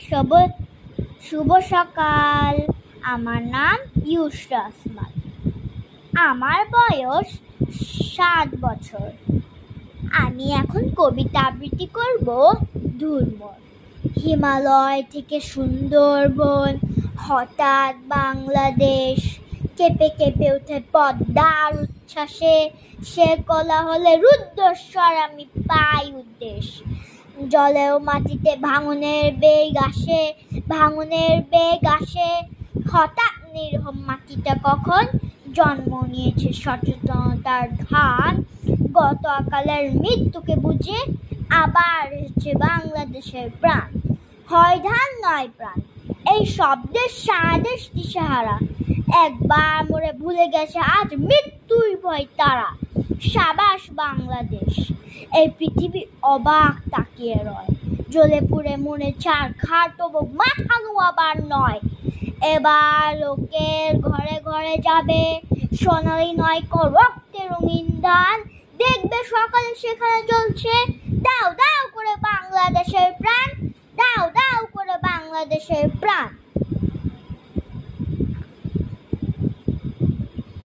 শুভ শুভ সকাল। আমার নাম ইউসরা আসমান। আমার বয়স 7 বছর। আমি এখন কবিতা আবৃত্তি করব ধুরমুর। হিমালয় থেকে সুন্দরবন, হঠাৎ বাংলাদেশ, কেঁপে কেঁপে ওঠে পদ্মার উচ্ছ্বাসে, সে কোলাহলে রুদ্ধস্বর আমি পাই উদ্দেশ। জলে ও মাটিতে ভাঙনের বেগ আসে, ভাঙনের বেগ আসে, হঠাৎ নির্মম মাটিটা কখন জন্ম নিয়েছে সচেতনতার ধান। গত অকালের মৃত্যুকে বুঝে আবার এসেছে বাংলাদেশের প্রাণ। হয় ধান নয় প্রাণ, এই শব্দের সাদেশ দিশেহারা। একবার মোরে ভুলে গেছে আজ মৃত্যুই ভয় তারা। সাবাস বাংলাদেশ, এই পৃথিবী অবাক তাকিয়ে রয়। জ্বলে পুড়ে মনে ছারখার, তবু মাথা নোয়াবার নয়। এবার লোকের ঘরে ঘরে যাবে সোনালি নয় রক্তে রঙিন ধান। দেখবে সকালে সেখানে জ্বলছে দাও দাও করে বাংলাদেশের প্রাণ, দাও দাও করে বাংলাদেশের প্রাণ।